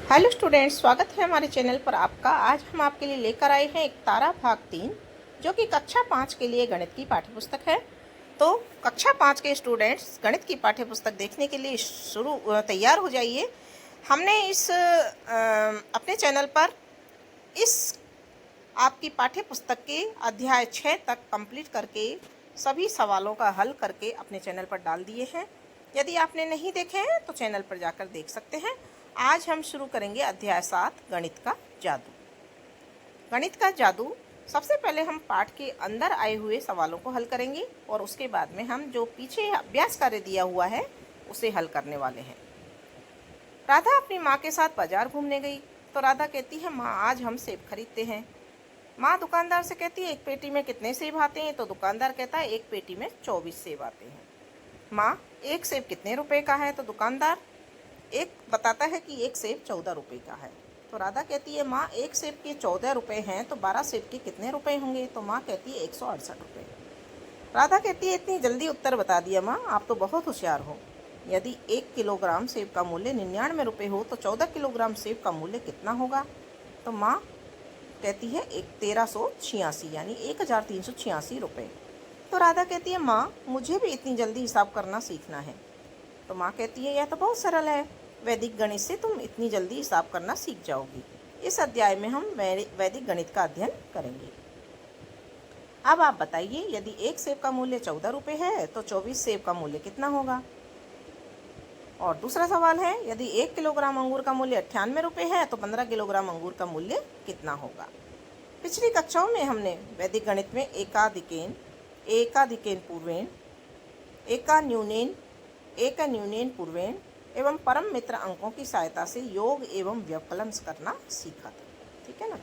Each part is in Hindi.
हेलो स्टूडेंट्स, स्वागत है हमारे चैनल पर आपका। आज हम आपके लिए लेकर आए हैं एक तारा भाग 3, जो कि कक्षा 5 के लिए गणित की पाठ्यपुस्तक है। तो कक्षा 5 के स्टूडेंट्स गणित की पाठ्यपुस्तक देखने के लिए तैयार हो जाइए। हमने अपने चैनल पर इस आपकी पाठ्यपुस्तक के अध्याय 6 तक कंप्लीट करके सभी सवालों का हल करके अपने चैनल पर डाल दिए हैं। यदि आपने नहीं देखे हैं तो चैनल पर जाकर देख सकते हैं। आज हम शुरू करेंगे अध्याय 7, गणित का जादू। गणित का जादू, सबसे पहले हम पाठ के अंदर आए हुए सवालों को हल करेंगे और उसके बाद में हम जो पीछे अभ्यास कार्य दिया हुआ है उसे हल करने वाले हैं। राधा अपनी माँ के साथ बाजार घूमने गई तो राधा कहती है, माँ आज हम सेब खरीदते हैं। माँ दुकानदार से कहती है, एक पेटी में कितने सेब आते हैं? तो दुकानदार कहता है, एक पेटी में 24 सेब आते हैं। माँ, एक सेब कितने रुपए का है? तो दुकानदार एक बताता है कि एक सेब 14 रुपए का है। तो राधा कहती है, माँ एक सेब के 14 रुपए हैं तो 12 सेब के कितने रुपए होंगे? तो माँ कहती है 168 रुपये। राधा कहती है, इतनी जल्दी उत्तर बता दिया माँ, आप तो बहुत होशियार हो। यदि 1 किलोग्राम सेब का मूल्य 99 रुपये हो तो 14 किलोग्राम सेब का मूल्य कितना होगा? तो माँ कहती है 1386 यानी 1386 रुपये। तो राधा कहती है, माँ मुझे भी इतनी जल्दी हिसाब करना सीखना है। तो माँ कहती है, यह तो बहुत सरल है, वैदिक गणित से तुम इतनी जल्दी हिसाब करना सीख जाओगी। इस अध्याय में हम वैदिक गणित का अध्ययन करेंगे। अब आप बताइए, यदि एक सेब का मूल्य 14 रुपये है तो 24 सेब का मूल्य कितना होगा? और दूसरा सवाल है, यदि 1 किलोग्राम अंगूर का मूल्य 98 रुपये है तो 15 किलोग्राम अंगूर का मूल्य कितना होगा? पिछली कक्षाओं में हमने वैदिक गणित में एकाधिकेन, एकाधिकेन पूर्वेण, एकान्यूनेन, एकन्यूनेन पूर्वेण एवं परम मित्र अंकों की सहायता से योग एवं व्यवकलन करना सीखा था। ठीक है ना।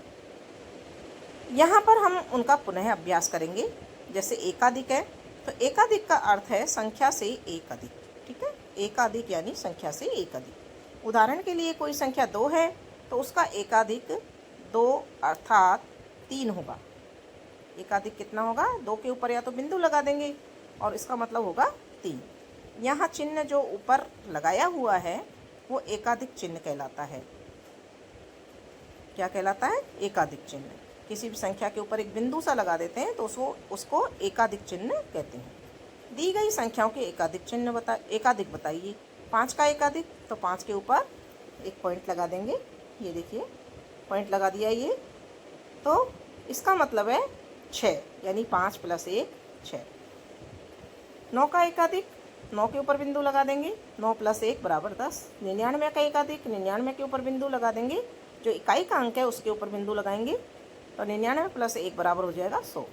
यहाँ पर हम उनका पुनः अभ्यास करेंगे। जैसे एकाधिक है तो एकाधिक का अर्थ है संख्या से एक अधिक। ठीक है, एकाधिक यानी संख्या से एक अधिक। उदाहरण के लिए कोई संख्या 2 है तो उसका एकाधिक 2 अर्थात 3 होगा। एकाधिक कितना होगा? 2 के ऊपर या तो बिंदु लगा देंगे और इसका मतलब होगा 3। यहाँ चिन्ह जो ऊपर लगाया हुआ है वो एकाधिक चिन्ह कहलाता है। क्या कहलाता है? एकाधिक चिन्ह। किसी भी संख्या के ऊपर एक बिंदु सा लगा देते हैं तो उसको एकाधिक चिन्ह कहते हैं। दी गई संख्याओं के एकाधिक बताइए। 5 का एकाधिक, तो 5 के ऊपर एक पॉइंट लगा देंगे। ये देखिए, पॉइंट लगा दिया ये। तो इसका मतलब है 6 यानी 5 + 1 6। 9 का एकाधिक, 9 के ऊपर बिंदु लगा देंगे। 9 + 1 = 10। 99 का एकाधिक, 99 के ऊपर बिंदु लगा देंगे। जो इकाई का अंक है उसके ऊपर बिंदु लगाएंगे तो 99 + 1 बराबर हो जाएगा 100।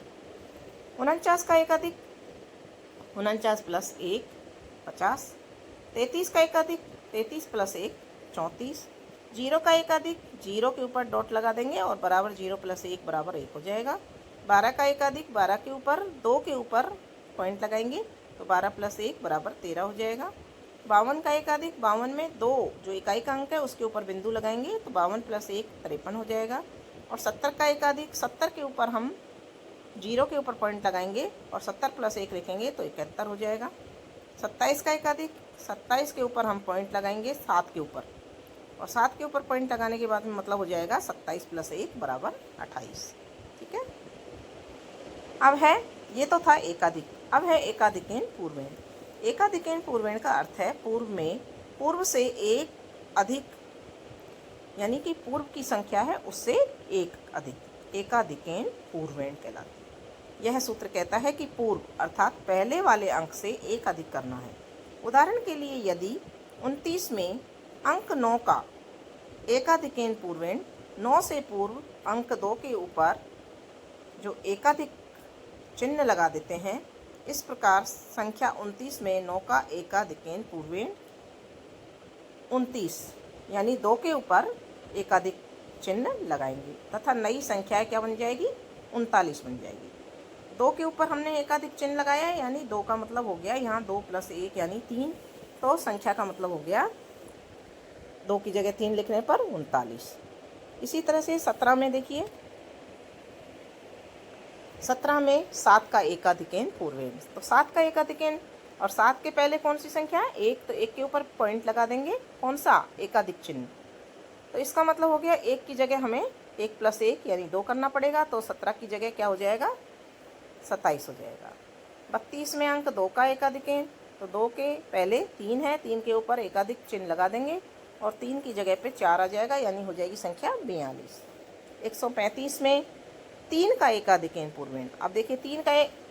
49 का एकाधिक, 49 + 1 50। 33 का एकाधिक, 33 + 1 34। 0 का एकाधिक, 0 के ऊपर डॉट लगा देंगे और बराबर 0 + 1 = 1 हो जाएगा। 12 का एकाधिक, 12 के ऊपर 2 के ऊपर पॉइंट लगाएंगे तो 12 + 1 = 13 हो जाएगा। 52 का एकाधिक, 52 में 2 जो इकाई का अंक है उसके ऊपर बिंदु लगाएंगे तो 52 + 1 53 हो जाएगा। और 70 का एकाधिक, 70 के ऊपर हम 0 के ऊपर पॉइंट लगाएंगे और 70 + 1 लिखेंगे तो 71 हो जाएगा। 27 का एकाधिक, 27 के ऊपर हम पॉइंट लगाएंगे 7 के ऊपर और 7 के ऊपर पॉइंट लगाने के बाद में मतलब हो जाएगा 27 + 1 = 28। ठीक है। अब है, ये तो था एकाधिक। अब है एकाधिकेन पूर्वेण। एकाधिकेन पूर्वेण का अर्थ है पूर्व से एक अधिक, यानी कि पूर्व की संख्या है उससे एक अधिक। एकाधिकेन पूर्वेण कहलाती है। यह सूत्र कहता है कि पूर्व अर्थात पहले वाले अंक से एक अधिक करना है। उदाहरण के लिए, यदि 29 में अंक 9 का एकाधिकेन पूर्वेण 9 से पूर्व अंक 2 के ऊपर जो एकाधिक चिन्ह लगा देते हैं, इस प्रकार संख्या 29 में 9 का एकाधिकेन पूर्वेण 29 यानी 2 के ऊपर एकाधिक चिन्ह लगाएंगे तथा नई संख्या क्या बन जाएगी? 39 बन जाएगी। 2 के ऊपर हमने एकाधिक चिन्ह लगाया है यानी 2 का मतलब हो गया यहाँ 2 + 1 यानी 3। तो संख्या का मतलब हो गया 2 की जगह 3 लिखने पर 39। इसी तरह से 17 में देखिए, 17 में 7 का एकाधिकेन पूर्वेण। तो 7 का एकाधिकेन और 7 के पहले कौन सी संख्या है? 1, तो 1 के ऊपर पॉइंट लगा देंगे। कौन सा? एकाधिक चिन्ह। तो इसका मतलब हो गया 1 की जगह हमें 1 + 1 यानी 2 करना पड़ेगा, तो 17 की जगह क्या हो जाएगा 27 हो जाएगा। 32 में अंक 2 का एकाधिक है, तो 2 के पहले 3 है, 3 के ऊपर एकाधिक चिन्ह लगा देंगे और 3 की जगह पे 4 आ जाएगा, यानी हो जाएगी संख्या 42। 135 में 3 का एकाधिक पूर्वेण। अब देखिए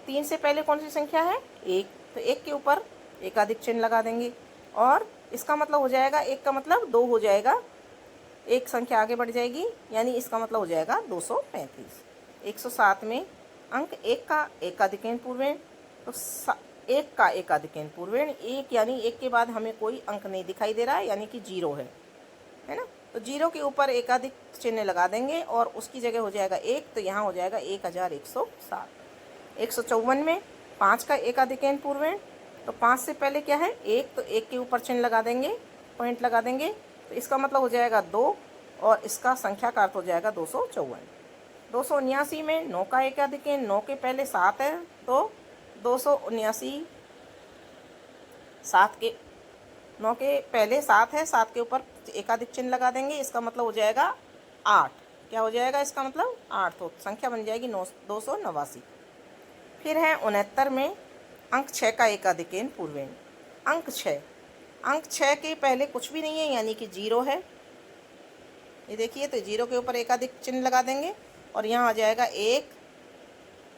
3 से पहले कौन सी संख्या है 1, तो 1 के ऊपर एकाधिक चिन्ह लगा देंगे और इसका मतलब हो जाएगा 1 का मतलब 2 हो जाएगा, एक संख्या आगे बढ़ जाएगी, यानी इसका मतलब हो जाएगा 235। 107 में अंक 1 का एकाधिक पूर्वेण, तो 1 का एकाधिक पूर्वेण 1, यानी 1 के बाद हमें कोई अंक नहीं दिखाई दे रहा है, यानी कि 0 है ना। तो 0 के ऊपर एकाधिक चिन्ह लगा देंगे और उसकी जगह हो जाएगा 1, तो यहाँ हो जाएगा 1107। 154 में 5 का एकाधिक पूर्वेण, तो 5 से पहले क्या है 1, तो 1 के ऊपर चिन्ह लगा देंगे, पॉइंट लगा देंगे, तो इसका मतलब हो जाएगा 2 और इसका संख्या का अर्थ हो जाएगा 254। 279 में 9 का एकाधिक, 9 के पहले 7 है, तो 279 7 के 9 के पहले 7 है, 7 के ऊपर एकाधिक चिन्ह लगा देंगे, इसका मतलब हो जाएगा 8। क्या हो जाएगा इसका मतलब 8, तो संख्या बन जाएगी 289। फिर है 69 में अंक 6 का एकाधिक पूर्वेण। अंक 6 के पहले कुछ भी नहीं है, यानी कि 0 है, ये देखिए, तो 0 के ऊपर एकाधिक चिन्ह लगा देंगे और यहाँ आ जाएगा 1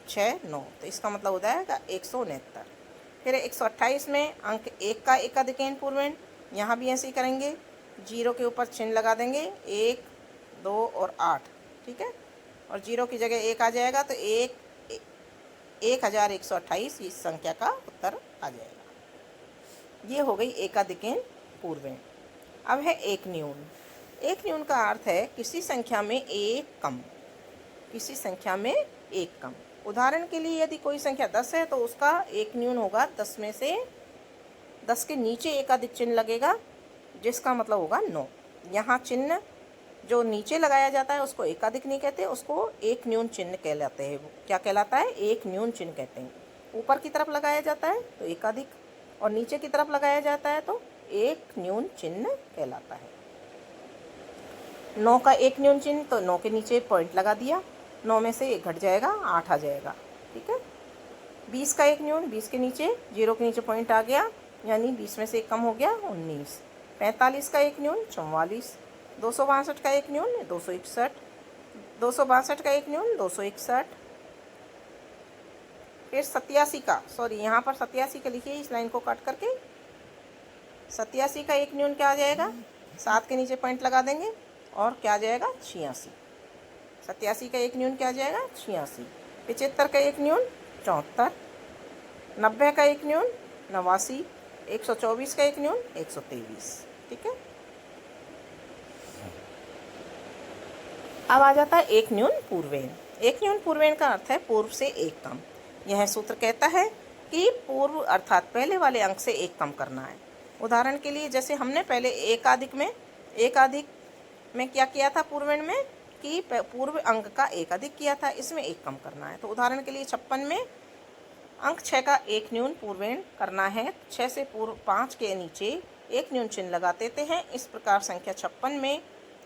6 9, तो इसका मतलब हो जाएगा 169। फिर 128 में अंक 1 का एकाधिक पूर्वेण, यहाँ भी ऐसे ही करेंगे, 0 के ऊपर चिन्ह लगा देंगे, 1 2 और 8, ठीक है, और 0 की जगह 1 आ जाएगा, तो 1128 इस संख्या का उत्तर आ जाएगा। ये हो गई एकाधिक पूर्वेण। अब है एक न्यून। एक न्यून का अर्थ है किसी संख्या में एक कम, किसी संख्या में एक कम। उदाहरण के लिए यदि कोई संख्या 10 है तो उसका एक न्यून होगा 10 में से 10 के नीचे एकाधिक चिन्ह लगेगा, जिसका मतलब होगा 9। यहाँ चिन्ह जो नीचे लगाया जाता है उसको एकाधिक नहीं कहते, उसको एक न्यून चिन्ह कहलाते हैं। वो क्या कहलाता है, एक न्यून चिन्ह कहते हैं। ऊपर की तरफ लगाया जाता है तो एकाधिक, और नीचे की तरफ लगाया जाता है तो एक न्यून चिन्ह कहलाता है। 9 का एक न्यून चिन्ह, तो 9 के नीचे पॉइंट लगा दिया, 9 में से 1 घट जाएगा, 8 आ जाएगा, ठीक है। 20 का एक न्यून, 20 के नीचे 0 के नीचे पॉइंट आ गया, यानी 20 में से 1 कम हो गया, 19। 45 का एक न्यून 44। 262 का एक न्यून 261। 262 का एक न्यून 261। फिर 87 का, सॉरी यहाँ पर 87 का लिखिए इस लाइन को काट करके। 87 का एक न्यून क्या आ जाएगा, 7 के नीचे पॉइंट लगा देंगे और क्या आ जाएगा 86। 87 का एक न्यून क्या आ जाएगा 86। 75 का एक न्यून 74। 90 का एक न्यून 89। 124 का एक न्यून 123, ठीक है। अब आ जाता है एक न्यून पूर्वेण। एक न्यून पूर्वेण का अर्थ है पूर्व से एक कम। यह सूत्र कहता है कि पूर्व अर्थात पहले वाले अंक से एक कम करना है। उदाहरण के लिए जैसे हमने पहले एकाधिक में क्या किया था पूर्वेण में, कि पूर्व अंक का एकाधिक किया था, इसमें एक कम करना है। तो उदाहरण के लिए 56 में अंक 6 का एक न्यून पूर्वेण करना है। 6 से पूर्व 5 के नीचे एक न्यून चिन्ह लगा देते हैं। इस प्रकार संख्या 56 में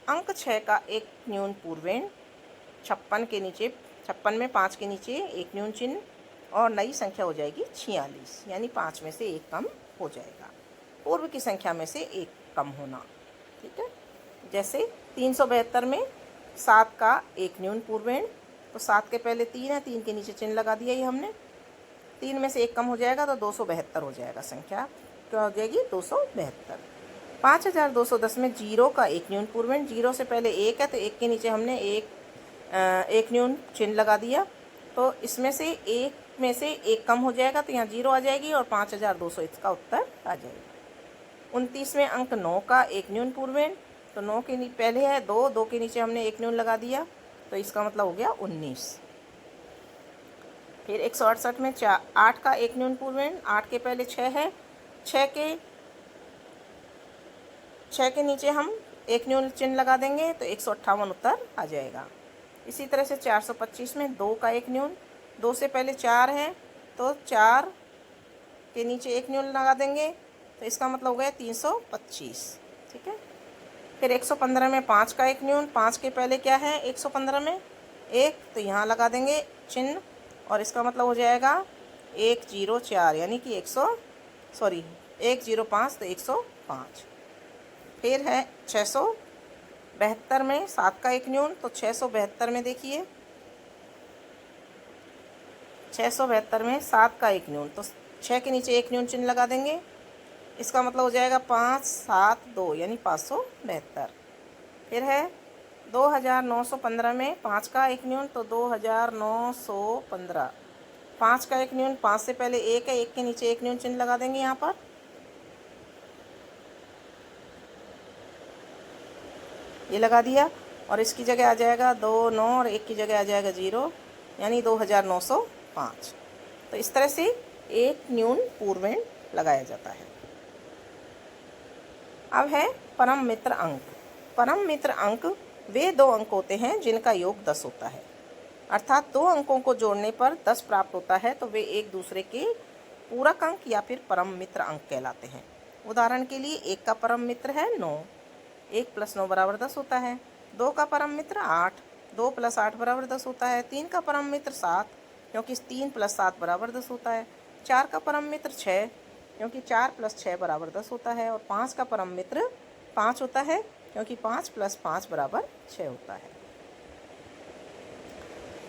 अंक 6 का एक न्यून पूर्वेण, 56 में 5 के नीचे एक न्यून चिन्ह और नई संख्या हो जाएगी 46, यानी 5 में से 1 कम हो जाएगा। पूर्व की संख्या में से 1 कम होना, ठीक है। जैसे 372 में 7 का एक न्यून पूर्वेण, तो 7 के पहले 3 है, 3 के नीचे चिन्ह लगा दिया ये हमने, 3 में से 1 कम हो जाएगा तो 272 हो जाएगा। संख्या क्या हो जाएगी 272। 5210 में 0 का एक न्यून पूर्वेण, 0 से पहले 1 है तो 1 के नीचे हमने एक न्यून चिन्ह लगा दिया, तो इसमें से 1 में से 1 कम हो जाएगा, तो यहाँ 0 आ जाएगी और 5200 इसका उत्तर आ जाएगा। 29 में अंक 9 का एक न्यून पूर्वेण, तो 9 के पहले है 2 के नीचे हमने एक न्यून लगा दिया, तो इसका मतलब हो गया 19। फिर 168 में 8 का एक न्यून पूर्वेण, 8 के पहले 6 है, 6 के नीचे हम एक न्यून चिन्ह लगा देंगे, तो 158 उत्तर आ जाएगा। इसी तरह से 425 में 2 का एक न्यून, 2 से पहले 4 है तो 4 के नीचे एक न्यून लगा देंगे, तो इसका मतलब हो गया 325, ठीक है। फिर 115 में 5 का एक न्यून, 5 के पहले क्या है 115 में 1, तो यहाँ लगा देंगे चिन्ह और इसका मतलब हो जाएगा 104 यानी कि 105 तो 105। फिर है 672 में 7 का एक न्यून, तो 672 में देखिए 672 में 7 का एक न्यून, तो 6 के नीचे एक न्यून चिन्ह लगा देंगे, इसका मतलब हो जाएगा 572 यानी 572। फिर है 2915 में 5 का एक न्यून, तो 2915, 5 का एक न्यून, 5 से पहले 1 है, 1 के नीचे एक न्यून चिन्ह लगा देंगे यहाँ पर। ये लगा दिया और इसकी जगह आ जाएगा 2 9 और 1 की जगह आ जाएगा 0 यानी 2905। तो इस तरह से एक न्यून पूर्वेण लगाया जाता है। अब है परम मित्र अंक। परम मित्र अंक वे दो अंक होते हैं जिनका योग 10 होता है, अर्थात दो अंकों को जोड़ने पर 10 प्राप्त होता है, तो वे एक दूसरे के पूरक अंक या फिर परम मित्र अंक कहलाते हैं। उदाहरण के लिए 1 का परम मित्र है 9, 1 + 9 = 10 होता है। 2 का परम मित्र 8, 2 + 8 = 10 होता है। 3 का परम मित्र 7, क्योंकि 3 + 7 = 10 होता है। 4 का परम मित्र 6, क्योंकि 4 + 6 = 10 होता है। और 5 का परम मित्र 5 होता है, क्योंकि 5 + 5 = 6 होता है।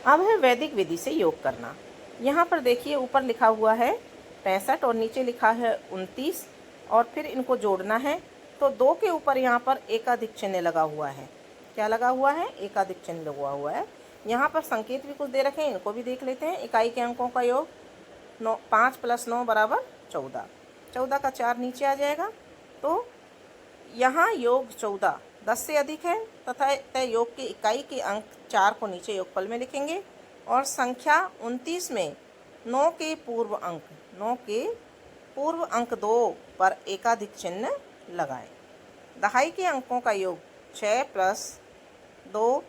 अब है वैदिक विधि से योग करना। यहाँ पर देखिए ऊपर लिखा हुआ है 65 और नीचे लिखा है 29 और फिर इनको जोड़ना है, तो 2 के ऊपर यहाँ पर एकाधिक चिन्ह लगा हुआ है। क्या लगा हुआ है? एकाधिक चिन्ह लगा हुआ है। यहाँ पर संकेत भी कुछ दे रखे हैं, इनको भी देख लेते हैं। इकाई के अंकों का योग 5 + 9 = 14, 14 का 4 नीचे आ जाएगा, तो यहाँ योग 14 10 से अधिक है तथा तय योग के इकाई के अंक 4 को नीचे योगफल में लिखेंगे और संख्या 29 में 9 के पूर्व अंक 2 पर एकाधिक चिन्ह लगाएं। दहाई के अंकों का योग 6 + 2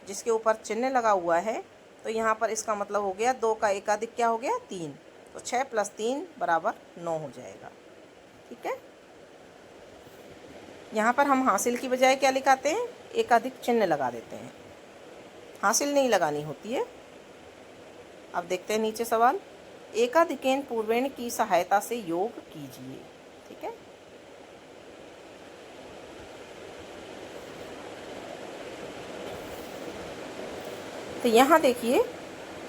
जिसके ऊपर चिन्ह लगा हुआ है, तो यहाँ पर इसका मतलब हो गया 2 का एकाधिक क्या हो गया 3, तो 6 + 3 = 9 हो जाएगा। ठीक है, यहाँ पर हम हासिल की बजाय क्या लिखाते हैं? एकाधिक चिन्ह लगा देते हैं, हासिल नहीं लगानी होती है। अब देखते हैं नीचे सवाल। एकाधिकेन पूर्वेण की सहायता से योग कीजिए। ठीक है, तो यहाँ देखिए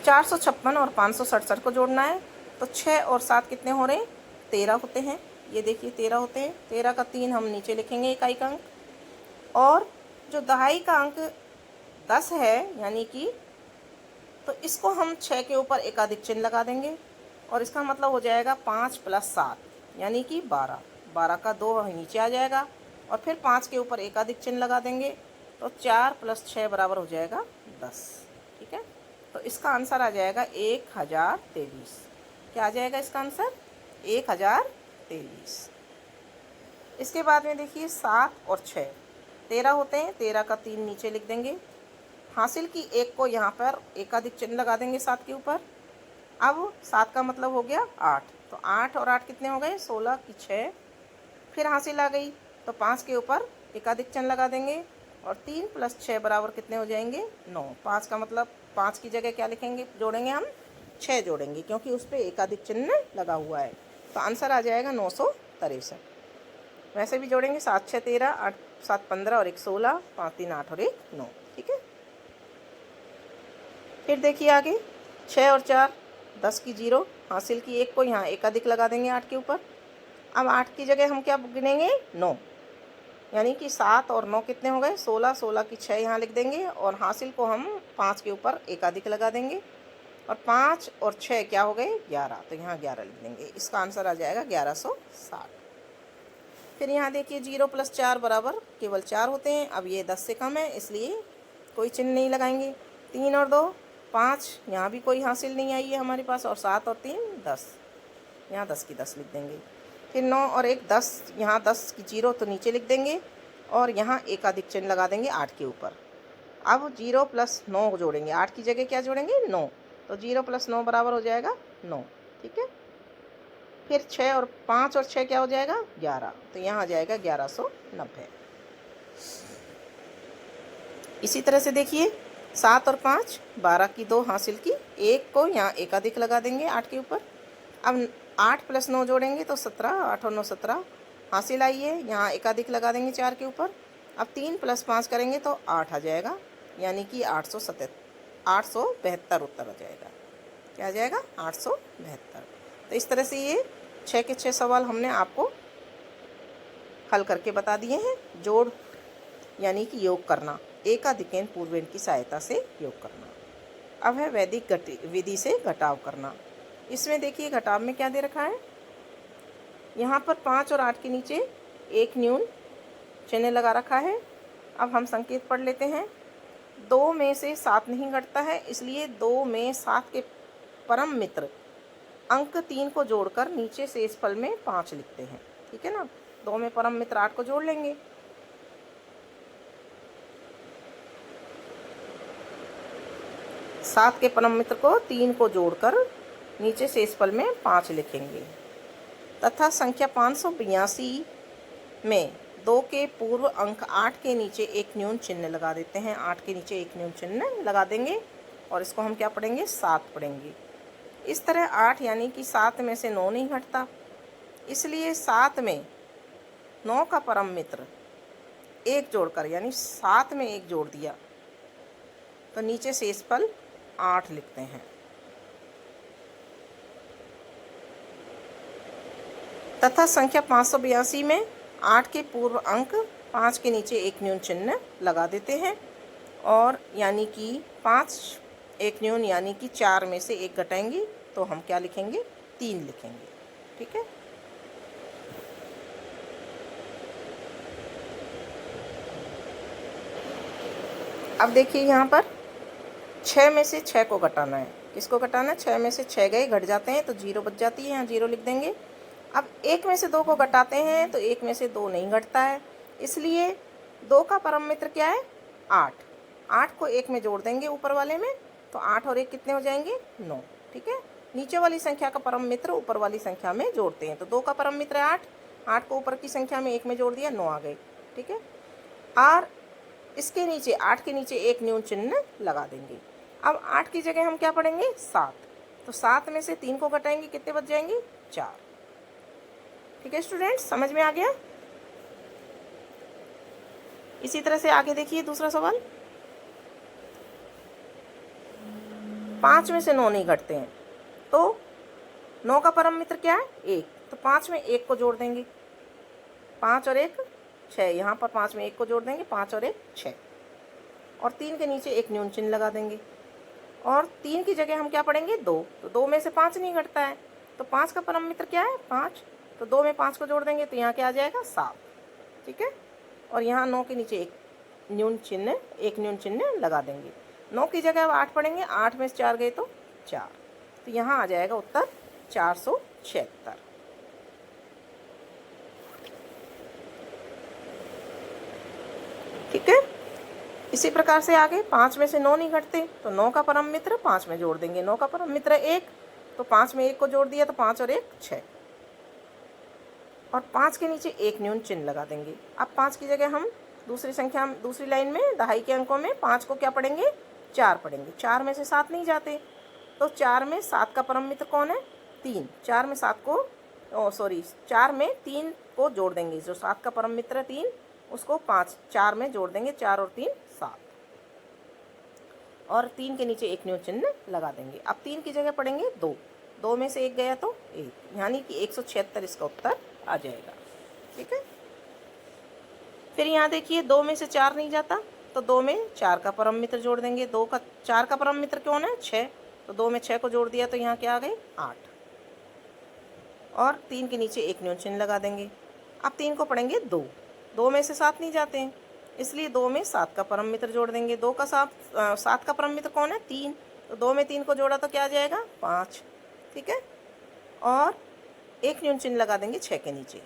456 और 567 को जोड़ना है, तो 6 और 7 कितने हो रहे हैं? 13 होते हैं। ये देखिए 13 होते हैं। 13 का 3 हम नीचे लिखेंगे इकाई का अंक, और जो दहाई का अंक 10 है यानी कि, तो इसको हम 6 के ऊपर एकाधिक चिन्ह लगा देंगे और इसका मतलब हो जाएगा 5 + 7 यानी कि 12, 12 का 2 नीचे आ जाएगा और फिर 5 के ऊपर एकाधिक चिन्ह लगा देंगे, तो 4 + 6 = हो जाएगा 10। ठीक है, तो इसका आंसर आ जाएगा 1023। क्या आ जाएगा इसका आंसर? 1023। इसके बाद में देखिए 7 और 6 13 होते हैं। 13 का 3 नीचे लिख देंगे। हासिल की 1 को यहाँ पर एकाधिक चिन्ह लगा देंगे 7 के ऊपर। अब 7 का मतलब हो गया 8, तो 8 और 8 कितने हो गए? 16 की 6। फिर हासिल आ गई, तो 5 के ऊपर एकाधिक चिन्ह लगा देंगे और 3 + 6 = कितने हो जाएंगे? 9। 5 का मतलब 5 की जगह क्या लिखेंगे? जोड़ेंगे हम 6 जोड़ेंगे, क्योंकि उस पर एकाधिक चिन्ह लगा हुआ है, तो आंसर आ जाएगा 963। वैसे भी जोड़ेंगे 7 × 6 = 13, 8 × 7 = 15 और 1 × 16, 5 × 3 = 8 और 1 × 9। ठीक है, फिर देखिए आगे 6 और 4 10 की 0, हासिल की 1 को यहाँ एकाधिक लगा देंगे 8 के ऊपर। अब 8 की जगह हम क्या गिनेंगे? 9, यानी कि 7 और 9 कितने हो गए? 16, 16 की 6 यहाँ लिख देंगे और हासिल को हम 5 के ऊपर एकाधिक लगा देंगे और 5 और 6 क्या हो गए? 11, तो यहाँ 11 लिख देंगे। इसका आंसर आ जाएगा 1160। फिर यहाँ देखिए 0 + 4 = केवल 4 होते हैं। अब ये 10 से कम है, इसलिए कोई चिन्ह नहीं लगाएंगे। 3 और 2 5, यहाँ भी कोई हासिल नहीं आई है हमारे पास, और 7 और 3 10, यहाँ 10 की 10 लिख देंगे। फिर 9 और 1 10, यहाँ 10 की 0 तो नीचे लिख देंगे और यहाँ एकाधिक चिन्ह लगा देंगे 8 के ऊपर। अब 0 + 9 जोड़ेंगे, 8 की जगह क्या जोड़ेंगे? 9, तो 0 + 9 = हो जाएगा 9। ठीक है, फिर 6 और 5 और 6 क्या हो जाएगा? 11, तो यहाँ आ जाएगा 1190। इसी तरह से देखिए 7 और 5 12 की 2 हासिल की, 1 को यहाँ एकाधिक लगा देंगे 8 के ऊपर। अब 8 + 9 जोड़ेंगे तो 17, 8 और 9 17 हासिल आई है, यहाँ एकाधिक लगा देंगे 4 के ऊपर। अब 3 + 5 करेंगे तो 8 आ जाएगा, यानी कि 872 उत्तर आ जाएगा। क्या आ जाएगा? 872। तो इस तरह से ये 6 के 6 सवाल हमने आपको हल करके बता दिए हैं। जोड़ यानी कि योग करना, एकाधिकेन पूर्वेन की सहायता से योग करना। अब है वैदिक विधि से घटाव करना। इसमें देखिए घटाव में क्या दे रखा है, यहाँ पर 5 और 8 के नीचे एक न्यून चिन्ह लगा रखा है। अब हम संकेत पढ़ लेते हैं। 2 में से 7 नहीं घटता है, इसलिए 2 में 7 के परम मित्र अंक 3 को जोड़कर नीचे शेषफल में 5 लिखते हैं। ठीक है ना? 2 में परम मित्र 8 को जोड़ लेंगे। 7 के परम मित्र को 3 को जोड़कर नीचे शेषफल में 5 लिखेंगे। तथा संख्या 582 में 2 के पूर्व अंक 8 के नीचे एक न्यून चिन्ह लगा देते हैं। 8 के नीचे एक न्यून चिन्ह लगा देंगे और इसको हम क्या पढ़ेंगे? 7 पढ़ेंगे। इस तरह 8 यानी कि 7 में से 9 नहीं घटता, इसलिए 7 में 9 का परम मित्र 1 जोड़कर, यानी 7 में 1 जोड़ दिया तो नीचे शेषफल 8 लिखते हैं। तथा संख्या 582 में 8 के पूर्व अंक 5 के नीचे एक न्यून चिन्ह लगा देते हैं, और यानी कि 5 एक न्यून यानी कि 4 में से 1 घटाएंगे तो हम क्या लिखेंगे? 3 लिखेंगे। ठीक है? अब देखिए यहाँ पर 6 में से 6 को घटाना है। किसको घटाना है? 6 में से 6 गए, घट जाते हैं तो 0 बच जाती है, यहाँ 0 लिख देंगे। अब 1 में से 2 को घटाते हैं तो 1 में से 2 नहीं घटता है, इसलिए 2 का परम मित्र क्या है? 8। 8 को 1 में जोड़ देंगे ऊपर वाले में, तो 8 और 1 कितने हो जाएंगे? 9। ठीक है? नीचे वाली संख्या का परम मित्र ऊपर वाली संख्या में जोड़ते हैं, तो 2 का परम मित्र है 8, 8 को ऊपर की संख्या में 1 में जोड़ दिया, 9 आ गए। ठीक है? और इसके नीचे 8 के नीचे एक न्यून चिन्ह लगा देंगे। अब 8 की जगह हम क्या पढ़ेंगे? 7। तो 7 में से 3 को घटाएंगे, कितने बच जाएंगे? 4। ठीक है स्टूडेंट्स, समझ में आ गया? इसी तरह से आगे देखिए दूसरा सवाल। 5 में से 9 नहीं घटते हैं, तो 9 का परम मित्र क्या है? 1। तो 5 में 1 को जोड़ देंगे, 5 और 1 6। यहाँ पर 5 में 1 को जोड़ देंगे, 5 और 1 6, और 3 के नीचे एक न्यून चिन्ह लगा देंगे। और 3 की जगह हम क्या पढ़ेंगे? 2। तो 2 में से 5 नहीं घटता है, तो 5 का परम मित्र क्या है? 5। तो 2 में 5 को जोड़ देंगे तो यहाँ क्या आ जाएगा? 7। ठीक है? और यहाँ 9 के नीचे एक न्यून चिन्ह लगा देंगे। 9 की जगह अब 8 पढ़ेंगे, 8 में से 4 गए तो 4, तो यहाँ आ जाएगा उत्तर 476। ठीक है? इसी प्रकार से आगे 5 में से 9 नहीं घटते, तो 9 का परम मित्र 5 में जोड़ देंगे। 9 का परम मित्र 1, तो 5 में 1 को जोड़ दिया तो 5 और 1 6, और 5 के नीचे एक न्यून चिन्ह लगा देंगे। अब 5 की जगह हम दूसरी लाइन में दहाई के अंकों में 5 को क्या पढ़ेंगे? 4 पढ़ेंगे। 4 में से 7 नहीं जाते, तो 4 में 7 का परम मित्र कौन है? 3। 4 में 3 को जोड़ देंगे, जो 7 का परम मित्र है 3, उसको 4 में जोड़ देंगे, 4 और 3 7, और 3 के नीचे एक न्यून चिन्ह लगा देंगे। अब 3 की जगह पढ़ेंगे 2। 2 में से 1 गया तो 1, यानी कि 176 इसका उत्तर आ जाएगा। ठीक है? फिर यहाँ देखिए 2 में से 4 नहीं जाता, तो 2 में 4 का परम मित्र जोड़ देंगे। 4 का परम मित्र कौन है? 6। तो 2 में 6 को जोड़ दिया तो यहाँ क्या आ गए? 8, और 3 के नीचे एक न्यून चिन्ह लगा देंगे। अब 3 को पढ़ेंगे 2। 2 में से 7 नहीं जाते हैं, इसलिए 2 में 7 का परम मित्र जोड़ देंगे। 7 का परम मित्र कौन है? 3। तो 2 में 3 को जोड़ा तो क्या आ जाएगा? 5। ठीक है? और एक न्यून चिन्ह लगा देंगे 6 के नीचे।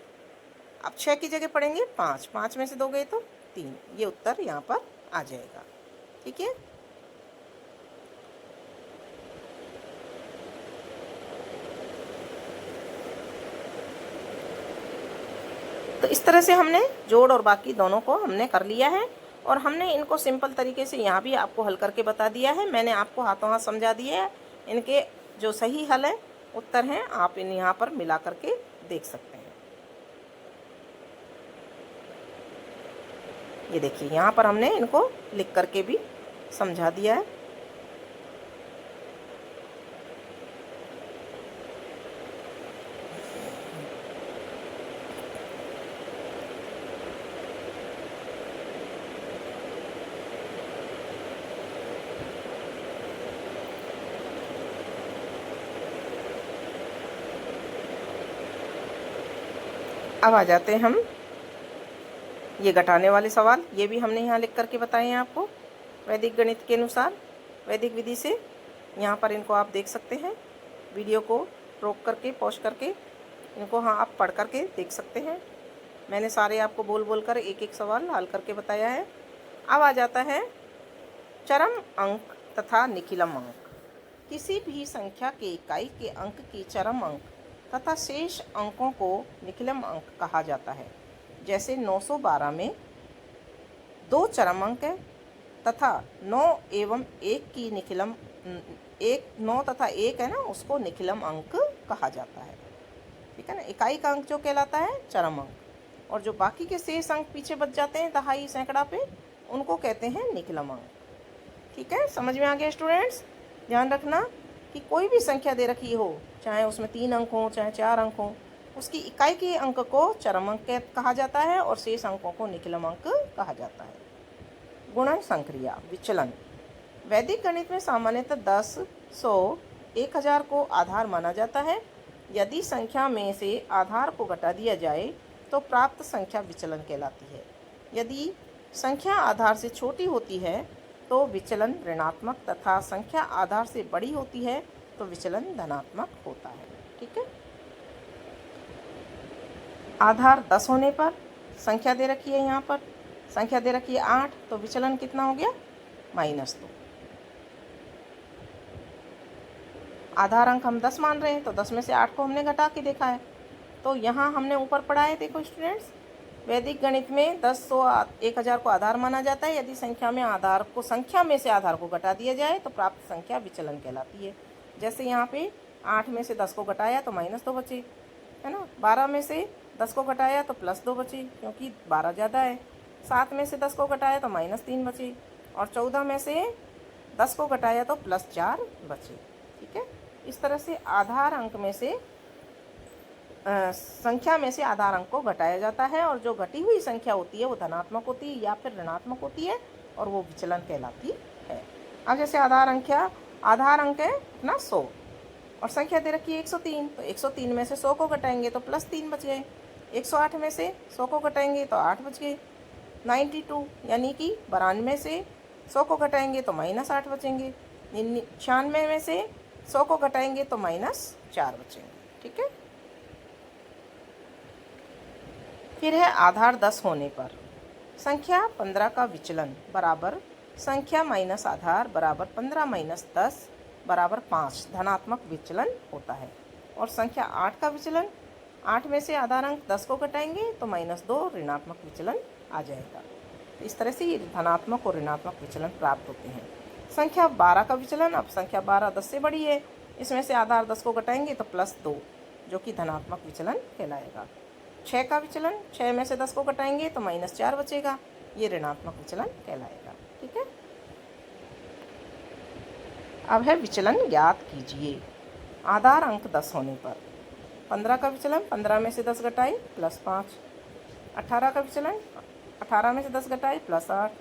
अब 6 की जगह पढ़ेंगे 5। 5 में से 2 गए तो 3। ये उत्तर यहाँ पर आ जाएगा। ठीक है? तो इस तरह से हमने जोड़ और बाकी दोनों को हमने कर लिया है। और हमने इनको सिंपल तरीके से यहाँ भी आपको हल करके बता दिया है। मैंने आपको हाथों हाथ समझा दिया है। इनके जो सही हल है, उत्तर हैं, आप इन यहाँ पर मिला करके देख सकते हैं। ये देखिए, यहाँ पर हमने इनको लिख करके भी समझा दिया है। अब आ जाते हैं हम ये घटाने वाले सवाल। ये भी हमने यहाँ लिख करके बताए हैं आपको वैदिक गणित के अनुसार, वैदिक विधि से। यहाँ पर इनको आप देख सकते हैं, वीडियो को रोक करके, पॉज करके इनको हाँ आप पढ़ करके देख सकते हैं। मैंने सारे आपको बोल बोल कर एक एक सवाल हल करके बताया है। अब आ जाता है चरम अंक तथा निखिलम अंक। किसी भी संख्या के इकाई के अंक की चरम अंक तथा शेष अंकों को निखिलम अंक कहा जाता है। जैसे 912 में 2 चरम अंक है तथा 9 एवं 1 की निखिलम 9 तथा 1 है ना, उसको निखिलम अंक कहा जाता है। ठीक है ना, इकाई का अंक जो कहलाता है चरम अंक, और जो बाकी के शेष अंक पीछे बच जाते हैं दहाई सैकड़ा पे, उनको कहते हैं निखिलम अंक। ठीक है, समझ में आ गया स्टूडेंट्स? ध्यान रखना कि कोई भी संख्या दे रखी हो, चाहे उसमें 3 अंक हों चाहे 4 अंक हों, उसकी इकाई के अंक को चरम अंक कहा जाता है और शेष अंकों को निखिलम अंक कहा जाता है। गुणन संक्रिया विचलन। वैदिक गणित में सामान्यतः 10, 100, 1000 को आधार माना जाता है। यदि संख्या में से आधार को घटा दिया जाए तो प्राप्त संख्या विचलन कहलाती है। यदि संख्या आधार से छोटी होती है तो विचलन ऋणात्मक तथा संख्या आधार से बड़ी होती है तो विचलन धनात्मक होता है। ठीक है, आधार 10 होने पर संख्या दे रखी है, यहाँ पर संख्या दे रखी है 8, तो विचलन कितना हो गया? -2। आधार अंक हम 10 मान रहे हैं तो 10 में से 8 को हमने घटा के देखा है। तो यहाँ हमने ऊपर पढ़ा है, देखो स्टूडेंट्स, वैदिक गणित में 10, 100, 1000 को आधार माना जाता है। यदि संख्या में से आधार को घटा दिया जाए तो प्राप्त संख्या विचलन कहलाती है। जैसे यहाँ पे 8 में से 10 को घटाया तो -2 बचे, है ना। 12 में से 10 को घटाया तो +2 बचे, क्योंकि 12 ज़्यादा है। 7 में से 10 को घटाया तो -3 बचे, और 14 में से 10 को घटाया तो +4 बचे। ठीक है, इस तरह से आधार अंक में से संख्या में से आधार अंक को घटाया जाता है, और जो घटी हुई संख्या होती है वो धनात्मक होती है या फिर ऋणात्मक होती है, और वो विचलन कहलाती है। अब जैसे आधार अंक है अपना 100 और संख्या दे रखी है 103, तो 103 में से 100 को घटाएंगे तो +3 बच गए। 108 में से 100 को घटाएंगे तो 8 बच गए। 92 यानी कि 92 से 100 को घटाएंगे तो -8 बचेंगे। 96 में से 100 को घटाएंगे तो -4 बचेंगे। ठीक है, फिर है आधार 10 होने पर संख्या 15 का विचलन बराबर संख्या माइनस आधार बराबर 15 - 10 बराबर 5 धनात्मक विचलन होता है। और संख्या 8 का विचलन, 8 में से आधार अंक 10 को घटाएंगे तो -2 ऋणात्मक विचलन आ जाएगा। इस तरह से ये धनात्मक और ऋणात्मक विचलन प्राप्त होते हैं। संख्या 12 का विचलन, अब संख्या 12 10 से बड़ी है, इसमें से आधार 10 को घटाएंगे तो +2 जो कि धनात्मक विचलन कहलाएगा। 6 का विचलन, 6 में से 10 को घटाएंगे तो -4 बचेगा, ये ऋणात्मक विचलन कहलाएगा। ठीक है, अब है विचलन ज्ञात कीजिए। आधार अंक 10 होने पर 15 का विचलन, 15 में से 10 घटाए +5। 18 का विचलन, 18 में से 10 घटाए +8।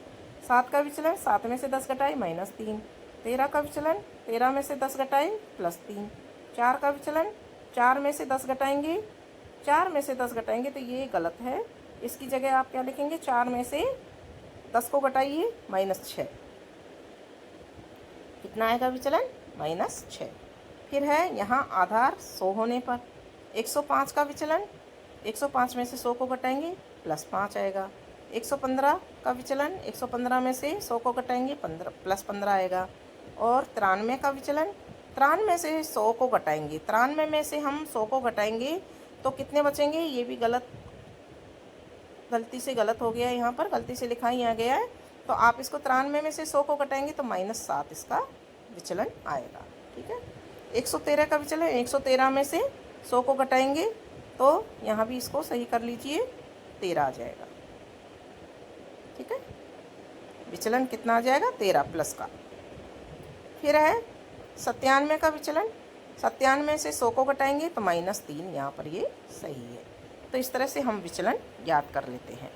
7 का विचलन, 7 में से 10 घटाए -3। 13 का विचलन, 13 में से 10 घटाए +3। 4 का विचलन, 4 में से 10 घटाएंगे, 4 में से 10 घटाएंगे तो ये गलत है, इसकी जगह आप क्या लिखेंगे? 4 में से 10 को घटाइए -6, कितना आएगा विचलन? -6। फिर है यहाँ आधार 100 होने पर 105 का विचलन, 105 में से 100 को घटाएंगे +5 आएगा। 115 का विचलन, 115 में से 100 को घटाएंगे +15 आएगा। और 93 का विचलन, 93 से 100 को घटाएंगे, 93 में से हम 100 को घटाएंगे तो कितने बचेंगे? ये भी गलती से गलत हो गया है, यहाँ पर गलती से लिखा ही आ गया है। तो आप इसको 93 में से 100 को घटाएंगे तो -7 इसका विचलन आएगा। ठीक है, 113 का विचलन, 113 में से 100 को घटाएंगे तो यहाँ भी इसको सही कर लीजिए, 13 आ जाएगा। ठीक है, विचलन कितना आ जाएगा, 13 प्लस का। फिर है 97 का विचलन, 97 से 100 को घटाएंगे तो -3, यहाँ पर ये सही है। तो इस तरह से हम विचलन याद कर लेते हैं।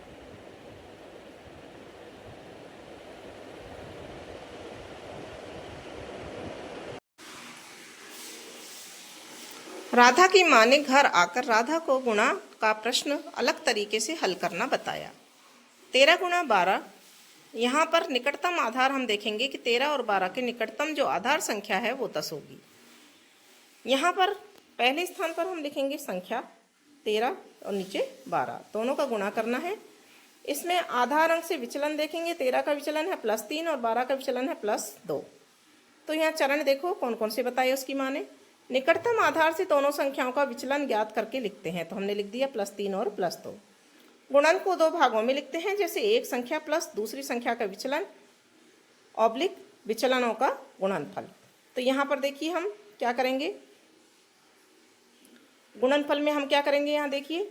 राधा की माँ ने घर आकर राधा को गुणा का प्रश्न अलग तरीके से हल करना बताया। 13 गुणा 12, यहाँ पर निकटतम आधार हम देखेंगे कि 13 और 12 के निकटतम जो आधार संख्या है वो 10 होगी। यहाँ पर पहले स्थान पर हम लिखेंगे संख्या 13 और नीचे 12, दोनों का गुणा करना है। इसमें आधार अंक से विचलन देखेंगे, 13 का विचलन है +3 और 12 का विचलन है +2। तो यहाँ चरण देखो कौन कौन से बताए उसकी माँ ने। निकटतम आधार से दोनों संख्याओं का विचलन ज्ञात करके लिखते हैं, तो हमने लिख दिया +3 और +2। गुणन को 2 भागों में लिखते हैं, जैसे एक संख्या प्लस दूसरी संख्या का विचलन ऑब्लिक विचलनों का गुणनफल। तो यहाँ पर देखिए हम क्या करेंगे, गुणनफल में हम क्या करेंगे, यहाँ देखिए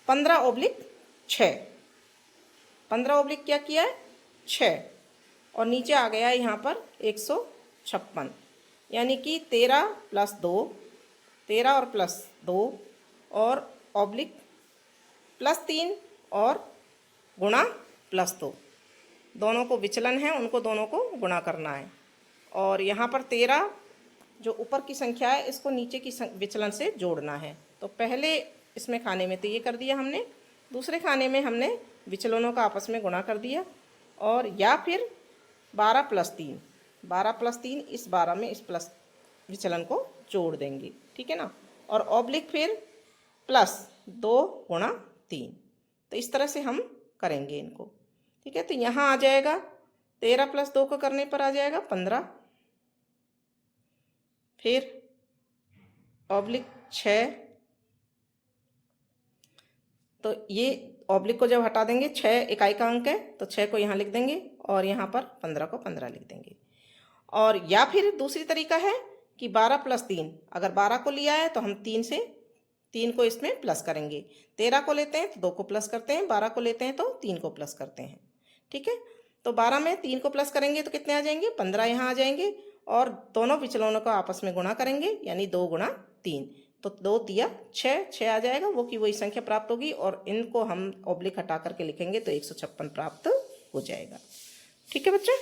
15/6, 15 क्या किया है 6, और नीचे आ गया यहाँ पर 156, यानी कि 13 + 2, 13 और +2 और ऑब्लिक +3 और गुणा +2, दोनों को विचलन है उनको दोनों को गुणा करना है। और यहाँ पर 13 जो ऊपर की संख्या है इसको नीचे की विचलन से जोड़ना है। तो पहले इसमें खाने में तो ये कर दिया हमने, दूसरे खाने में हमने विचलनों का आपस में गुणा कर दिया, और या फिर 12 + 3, 12 + 3 इस 12 में इस प्लस विचलन को जोड़ देंगे। ठीक है ना, और ऑब्लिक फिर +2 × 3। तो इस तरह से हम करेंगे इनको। ठीक है, तो यहाँ आ जाएगा 13 + 2 को करने पर आ जाएगा 15, फिर ऑब्लिक 6, तो ये ऑब्लिक को जब हटा देंगे 6 इकाई का अंक है तो 6 को यहाँ लिख देंगे और यहाँ पर 15 को 15 लिख देंगे। और या फिर दूसरी तरीका है कि 12 + 3, अगर 12 को लिया है तो हम 3 को इसमें प्लस करेंगे, 13 को लेते हैं तो 2 को प्लस करते हैं, 12 को लेते हैं तो 3 को प्लस करते हैं। ठीक है, तो 12 में 3 को प्लस करेंगे तो कितने आ जाएंगे, 15 यहाँ आ जाएंगे, और दोनों विचलनों को आपस में गुणा करेंगे, यानी 2 × 3, तो 2 × 6, 6 आ जाएगा, वो की वही संख्या प्राप्त होगी, और इनको हम ऑब्लिक हटा करके लिखेंगे तो 156 प्राप्त हो जाएगा। ठीक है बच्चे,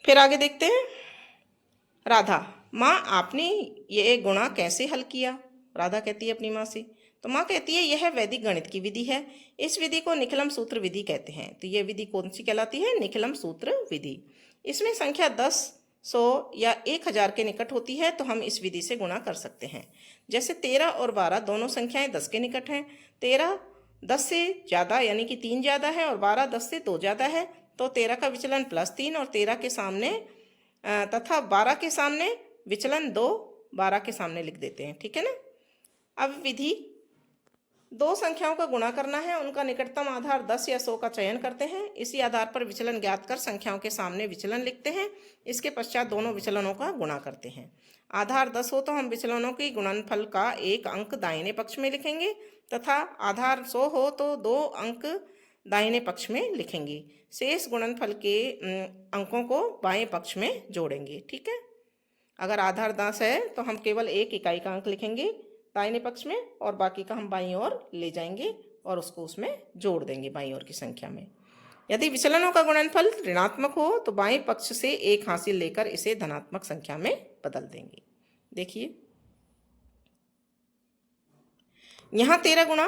फिर आगे देखते हैं। राधा, माँ आपने ये गुणा कैसे हल किया? राधा कहती है अपनी माँ से, तो माँ कहती है यह वैदिक गणित की विधि है, इस विधि को निखिलम सूत्र विधि कहते हैं। तो यह विधि कौन सी कहलाती है, निखिलम सूत्र विधि। इसमें संख्या 10, 100 या 1000 के निकट होती है तो हम इस विधि से गुणा कर सकते हैं। जैसे 13 और 12 दोनों संख्याएं 10 के निकट हैं, 13 10 से ज़्यादा यानी कि 3 ज़्यादा है और 12 10 से 2 ज़्यादा है, तो 13 का विचलन +3 और 13 के सामने तथा 12 के सामने विचलन 2, 12 के सामने लिख देते हैं। ठीक है ना। अब विधि, दो संख्याओं का गुणा करना है, उनका निकटतम आधार 10 या 100 का चयन करते हैं, इसी आधार पर विचलन ज्ञात कर संख्याओं के सामने विचलन लिखते हैं, इसके पश्चात दोनों विचलनों का गुणा करते हैं। आधार 10 हो तो हम विचलनों की गुणनफल का एक अंक दाहिने पक्ष में लिखेंगे तथा आधार 100 हो तो 2 अंक दाहिने पक्ष में लिखेंगे, शेष गुणनफल के अंकों को बाएं पक्ष में जोड़ेंगे। ठीक है, अगर आधार 10 है तो हम केवल 1 इकाई का अंक लिखेंगे दाहिने पक्ष में और बाकी का हम बाईं ओर ले जाएंगे और उसको उसमें जोड़ देंगे बाईं ओर की संख्या में। यदि विचलनों का गुणनफल ऋणात्मक हो तो बाएं पक्ष से 1 हासिल लेकर इसे धनात्मक संख्या में बदल देंगे। देखिए यहाँ 13 ×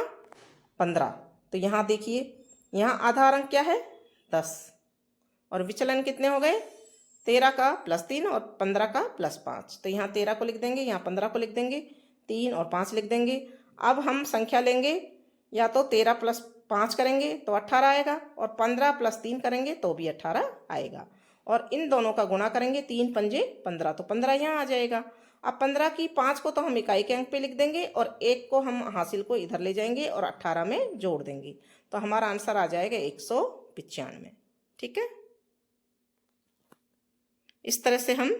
15, तो यहाँ देखिए यहाँ आधार अंक क्या है 10 और विचलन कितने हो गए 13 का +3 और 15 का +5, तो यहाँ 13 को लिख देंगे, यहाँ 15 को लिख देंगे, 3 और 5 लिख देंगे। अब हम संख्या लेंगे, या तो 13 + 5 करेंगे तो 18 आएगा और 15 + 3 करेंगे तो भी 18 आएगा, और इन दोनों का गुणा करेंगे, 3 × 5 = 15, तो 15 यहाँ आ जाएगा। अब 15 की 5 को तो हम इकाई के अंक पे लिख देंगे और 1 को हम हासिल को इधर ले जाएंगे और 18 में जोड़ देंगे, तो हमारा आंसर आ जाएगा 195। ठीक है, इस तरह से हम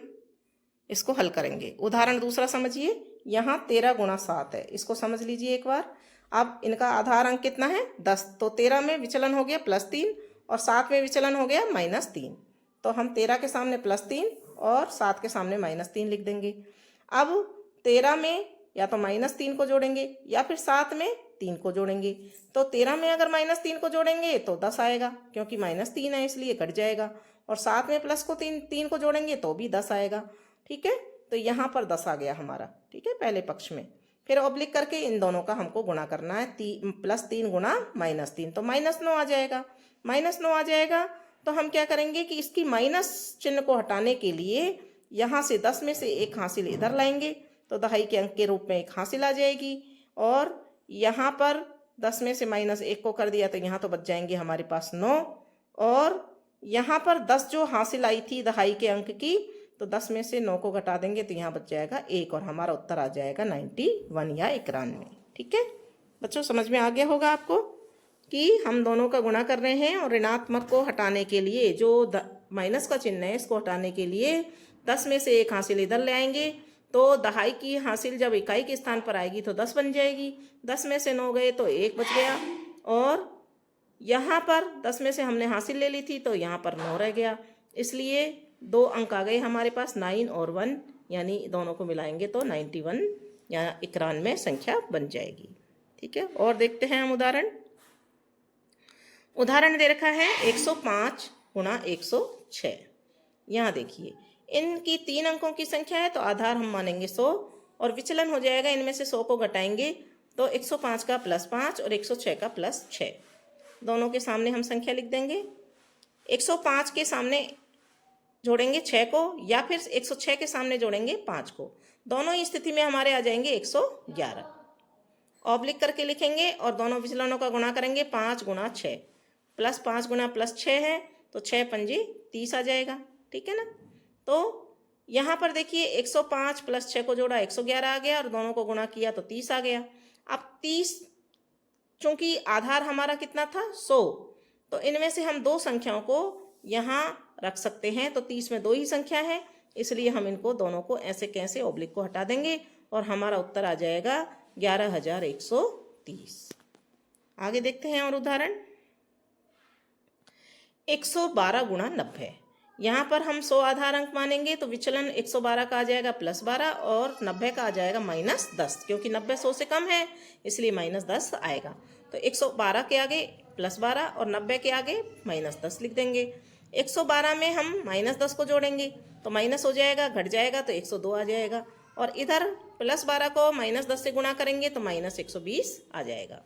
इसको हल करेंगे। उदाहरण दूसरा समझिए, यहाँ 13 गुणा 7 है, इसको समझ लीजिए एक बार। अब इनका आधार अंक कितना है 10, तो 13 में विचलन हो गया +3 और 7 में विचलन हो गया -3, तो हम 13 के सामने +3 और 7 के सामने -3 लिख देंगे। अब 13 में या तो -3 को जोड़ेंगे या फिर 7 में 3 को जोड़ेंगे, तो 13 में अगर -3 को जोड़ेंगे तो 10 आएगा, क्योंकि -3 है इसलिए कट जाएगा, और 7 में प्लस को 3 को जोड़ेंगे तो भी 10 आएगा। ठीक है, तो यहाँ पर 10 आ गया हमारा। ठीक है, पहले पक्ष में। फिर ऑब्लिक करके इन दोनों का हमको गुणा करना है, +3 गुणा -3, तो -9 आ जाएगा। -9 आ जाएगा तो हम क्या करेंगे कि इसकी माइनस चिन्ह को हटाने के लिए यहाँ से 10 में से 1 हासिल इधर लाएंगे, तो दहाई के अंक के रूप में 1 हासिल आ जाएगी, और यहाँ पर 10 में से -1 को कर दिया तो यहाँ तो बच जाएंगे हमारे पास 9, और यहाँ पर 10 जो हासिल आई थी दहाई के अंक की, तो 10 में से 9 को घटा देंगे तो यहाँ बच जाएगा 1, और हमारा उत्तर आ जाएगा 91 या 91। ठीक है बच्चों, समझ में आ गया होगा आपको कि हम दोनों का गुणा कर रहे हैं, और ऋणात्मक को हटाने के लिए जो माइनस का चिन्ह है इसको हटाने के लिए 10 में से 1 हासिल इधर ले आएंगे, तो दहाई की हासिल जब इकाई के स्थान पर आएगी तो 10 बन जाएगी। 10 में से 9 गए तो 1 बच गया, और यहाँ पर 10 में से हमने हासिल ले ली थी तो यहाँ पर 9 रह गया, इसलिए 2 अंक आ गए हमारे पास 9 और 1, यानी दोनों को मिलाएंगे तो 91 या 91 संख्या बन जाएगी। ठीक है, और देखते हैं हम उदाहरण दे रखा है 105 गुणा 106। यहाँ देखिए इनकी 3 अंकों की संख्या है, तो आधार हम मानेंगे 100 और विचलन हो जाएगा, इनमें से 100 को घटाएंगे तो 105 का +5 और 106 का +6, दोनों के सामने हम संख्या लिख देंगे। 105 के सामने जोड़ेंगे 6 को, या फिर 106 के सामने जोड़ेंगे 5 को, दोनों ही स्थिति में हमारे आ जाएंगे 111। ऑब्लिक करके लिखेंगे और दोनों विचलनों का गुणा करेंगे, 5 गुणा 6 +5 गुणा +6 है तो 6 पंजे 30 आ जाएगा। ठीक है ना, तो यहाँ पर देखिए 105 + 6 को जोड़ा 111 आ गया, और दोनों को गुणा किया तो 30 आ गया। अब 30 चूंकि आधार हमारा कितना था 100, तो इनमें से हम 2 संख्याओं को यहाँ रख सकते हैं, तो 30 में 2 ही संख्या है, इसलिए हम इनको दोनों को ऐसे कैसे ऑब्लिक को हटा देंगे और हमारा उत्तर आ जाएगा 11,130। आगे देखते हैं और उदाहरण 112 गुणा 90। यहाँ पर हम 100 आधार अंक मानेंगे तो विचलन 112 का आ जाएगा +12 और 90 का आ जाएगा -10, क्योंकि 90 100 से कम है इसलिए -10 आएगा। तो 112 के आगे +12 और 90 के आगे -10 लिख देंगे। 112 में हम -10 को जोड़ेंगे तो माइनस हो जाएगा, घट जाएगा तो 102 आ जाएगा, और इधर +12 को -10 से गुणा करेंगे तो -120 आ जाएगा।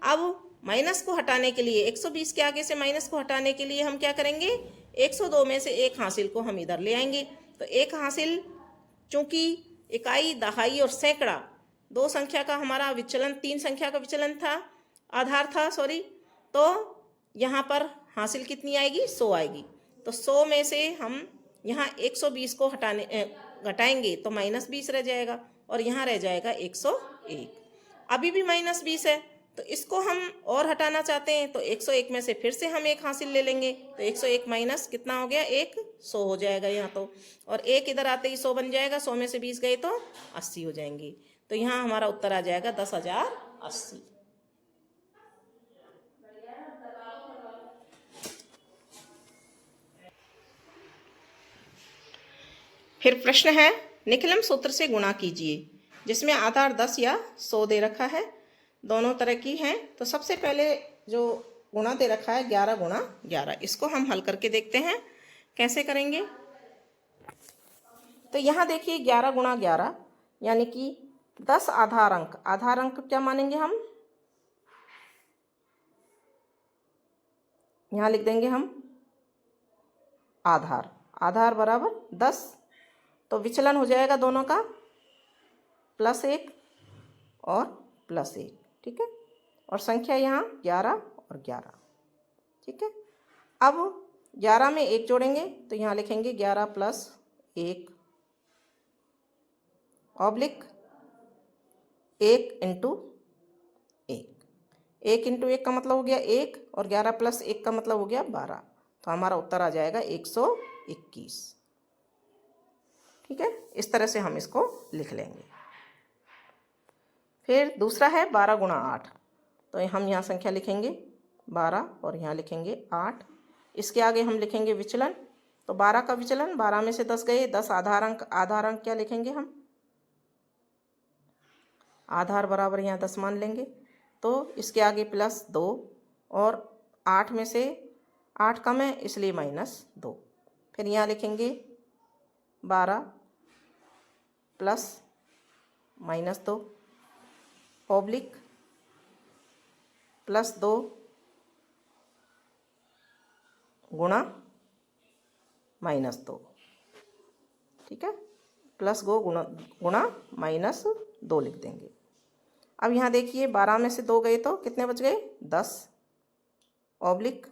अब माइनस को हटाने के लिए 120 के आगे से माइनस को हटाने के लिए हम क्या करेंगे, 102 में से 1 हासिल को हम इधर ले आएंगे, तो 1 हासिल चूंकि इकाई दहाई और सैकड़ा 2 संख्या का हमारा विचलन 3 संख्या का विचलन था, आधार था सॉरी, तो यहाँ पर हासिल कितनी आएगी 100 आएगी, तो 100 में से हम यहाँ 120 को घटाएंगे तो -20 रह जाएगा, और यहाँ रह जाएगा 101। अभी भी -20 है, तो इसको हम और हटाना चाहते हैं तो 101 में से फिर से हम 1 हासिल ले लेंगे, तो 101 माइनस कितना हो गया 1, 100 हो जाएगा यहाँ तो, और 1 इधर आते ही 100 बन जाएगा, 100 में से 20 गए तो 80 हो जाएंगे, तो यहाँ हमारा उत्तर आ जाएगा 10,080। फिर प्रश्न है निकलम सूत्र से गुणा कीजिए, जिसमें आधार 10 या 100 दे रखा है, दोनों तरह की हैं। तो सबसे पहले जो गुणा दे रखा है 11 गुणा 11, इसको हम हल करके देखते हैं कैसे करेंगे। तो यहाँ देखिए 11 गुणा 11 यानी कि 10 आधार अंक क्या मानेंगे हम, यहाँ लिख देंगे हम आधार बराबर 10, तो विचलन हो जाएगा दोनों का +1 और +1। ठीक है, और संख्या यहाँ 11 और 11। ठीक है, अब 11 में 1 जोड़ेंगे तो यहाँ लिखेंगे 11 + 1 ऑब्लिक 1 इंटू 1। 1 इंटू 1 का मतलब हो गया 1 और 11 प्लस 1 का मतलब हो गया 12। तो हमारा उत्तर आ जाएगा 121। ठीक है, इस तरह से हम इसको लिख लेंगे। फिर दूसरा है 12 गुणा 8। तो हम यहाँ संख्या लिखेंगे 12 और यहाँ लिखेंगे 8। इसके आगे हम लिखेंगे विचलन। तो 12 का विचलन, 12 में से 10 गए, 10 आधार अंक क्या लिखेंगे हम? आधार बराबर यहाँ 10 मान लेंगे। तो इसके आगे +2 और 8 में से 8 कम है इसलिए -2। फिर यहाँ लिखेंगे 12 प्लस -2 ऑब्लिक +2 गुणा -2। ठीक है, +2 गुणा -2 लिख देंगे। अब यहाँ देखिए 12 में से 2 गए तो कितने बच गए? 10 ऑब्लिक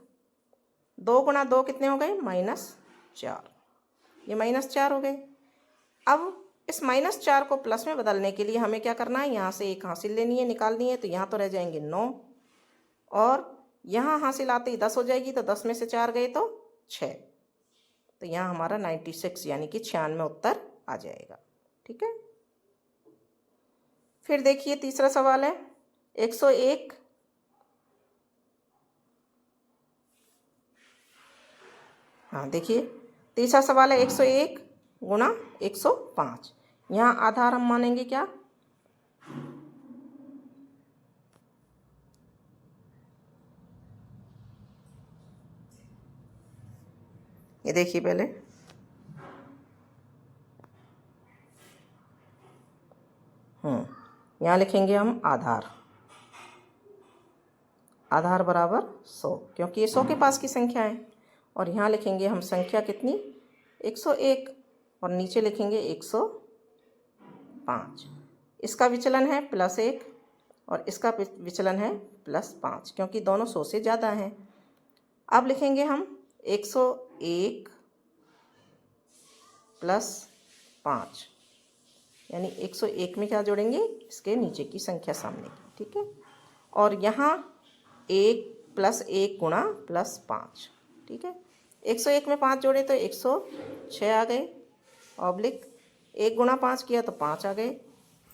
2 गुणा 2 कितने हो गए? -4। ये -4 हो गए। अब इस -4 को प्लस में बदलने के लिए हमें क्या करना है? यहाँ से एक हासिल लेनी है, निकालनी है। तो यहाँ तो रह जाएंगे 9 और यहाँ हासिल आते ही 10 हो जाएगी। तो 10 में से 4 गए तो 6। तो यहाँ हमारा 96 यानी कि 96 उत्तर आ जाएगा। ठीक है, फिर देखिए तीसरा सवाल है 101। हाँ देखिए तीसरा सवाल है 101 गुणा 105। यहाँ आधार हम मानेंगे क्या? ये देखिए पहले यहाँ लिखेंगे हम आधार। आधार बराबर 100, क्योंकि ये 100 के पास की संख्या है। और यहाँ लिखेंगे हम संख्या कितनी? 101 और नीचे लिखेंगे 105। इसका विचलन है +1 और इसका विचलन है +5, क्योंकि दोनों 100 से ज़्यादा हैं। अब लिखेंगे हम 101 + 5, यानी 101 में क्या जोड़ेंगे? इसके नीचे की संख्या सामने की। ठीक है, और यहाँ 1 + 1 गुणा +5। ठीक है, 101 में 5 जोड़े तो 106 आ गए ऑब्लिक 1 गुणा 5 किया तो 5 आ गए।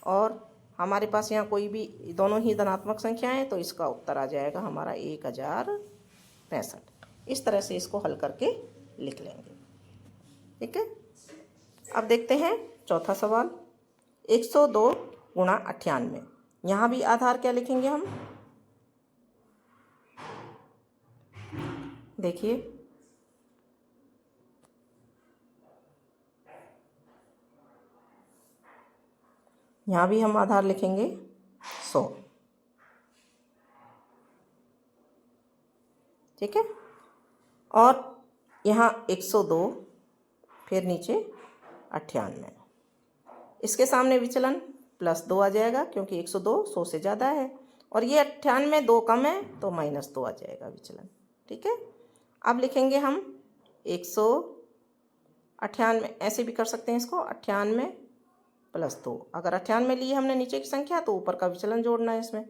और हमारे पास यहाँ कोई भी दोनों ही धनात्मक संख्या है, तो इसका उत्तर आ जाएगा हमारा 1065। इस तरह से इसको हल करके लिख लेंगे। ठीक है, अब देखते हैं चौथा सवाल 102 गुणा 98। यहाँ भी आधार क्या लिखेंगे हम? देखिए यहाँ भी हम आधार लिखेंगे 100। ठीक है, और यहाँ 102 फिर नीचे 98। इसके सामने विचलन +2 आ जाएगा, क्योंकि 102 100 से ज़्यादा है और ये 98 2 कम है तो -2 आ जाएगा विचलन। ठीक है, अब लिखेंगे हम 198, ऐसे भी कर सकते हैं इसको 98 + 2। अगर 98 लिए हमने नीचे की संख्या तो ऊपर का विचलन जोड़ना है इसमें।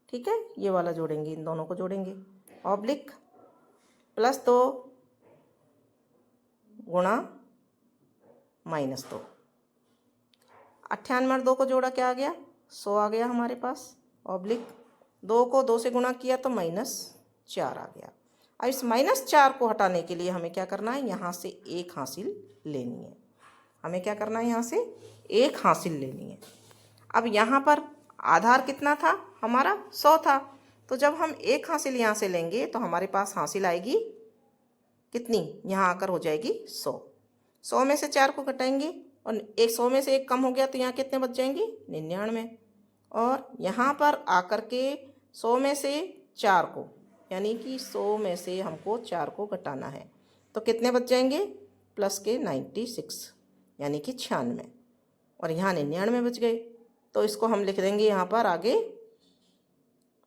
ठीक है, ये वाला जोड़ेंगे, इन दोनों को जोड़ेंगे ऑब्लिक +2 गुणा -2। 98 और 2 को जोड़ा क्या आ गया? 100 आ गया हमारे पास ऑब्लिक 2 को 2 से गुणा किया तो -4 आ गया। अब इस -4 को हटाने के लिए हमें क्या करना है? यहाँ से एक हासिल लेनी है। हमें क्या करना है? यहाँ से एक हासिल लेनी है। अब यहाँ पर आधार कितना था हमारा? 100 था। तो जब हम एक हासिल यहाँ से लेंगे तो हमारे पास हासिल आएगी कितनी? यहाँ आकर हो जाएगी 100। 100 में से 4 को घटाएंगे और 100 में से 1 कम हो गया तो यहाँ कितने बच जाएंगे? 99। और यहाँ पर आकर के 100 में से 4 को, यानी कि 100 में से हमको 4 को घटाना है तो कितने बच जाएंगे? प्लस के 96 यानी कि 96 और यहाँ 99 बच गए। तो इसको हम लिख देंगे यहाँ पर आगे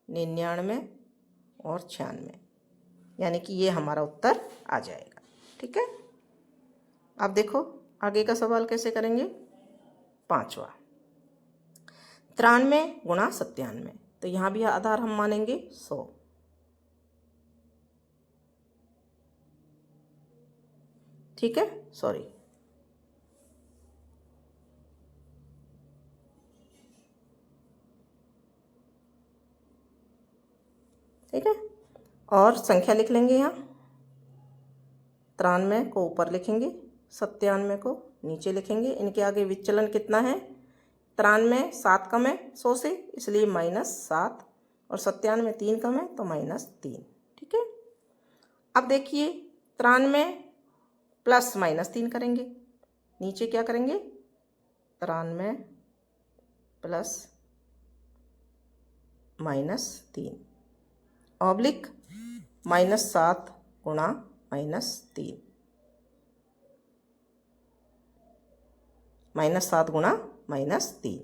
99 और 96, यानी कि ये हमारा उत्तर आ जाएगा। ठीक है, अब देखो आगे का सवाल कैसे करेंगे। पाँचवा। 93 गुणा 97, तो यहाँ भी आधार हम मानेंगे 100। ठीक है, सॉरी, ठीक है। और संख्या लिख लेंगे यहाँ, 93 को ऊपर लिखेंगे, 97 को नीचे लिखेंगे। इनके आगे विचलन कितना है, 93 7 कम है 100 से, इसलिए -7, और 97 3 कम है तो -3। ठीक है। अब देखिए 93 प्लस -3 करेंगे, नीचे क्या करेंगे, 93 प्लस -3 ऑब्लिक -7 गुणा -3, -7 गुणा -3।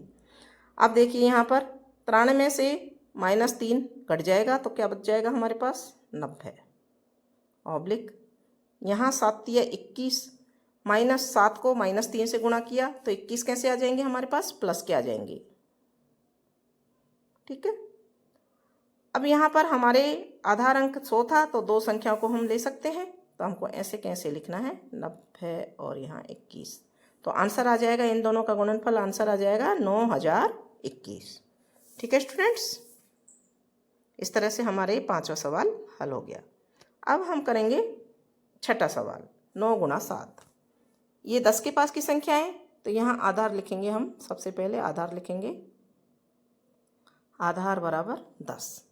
अब देखिए यहाँ पर 93 से -3 कट जाएगा तो क्या बच जाएगा हमारे पास, 90 ऑब्लिक यहाँ 7 या 21, -7 को -3 से गुणा किया तो 21 कैसे आ जाएंगे हमारे पास, प्लस के आ जाएंगे। ठीक है। अब यहाँ पर हमारे आधार अंक 100 था तो दो संख्याओं को हम ले सकते हैं, तो हमको ऐसे कैसे लिखना है, 90 और यहाँ 21, तो आंसर आ जाएगा इन दोनों का गुणनफल, आंसर आ जाएगा 9021। ठीक है स्टूडेंट्स, इस तरह से हमारे 5वां सवाल हल हो गया। अब हम करेंगे 6ठा सवाल, 9 गुणा 7। ये 10 के पास की संख्या है, तो यहाँ आधार लिखेंगे हम, सबसे पहले आधार लिखेंगे, आधार बराबर 10।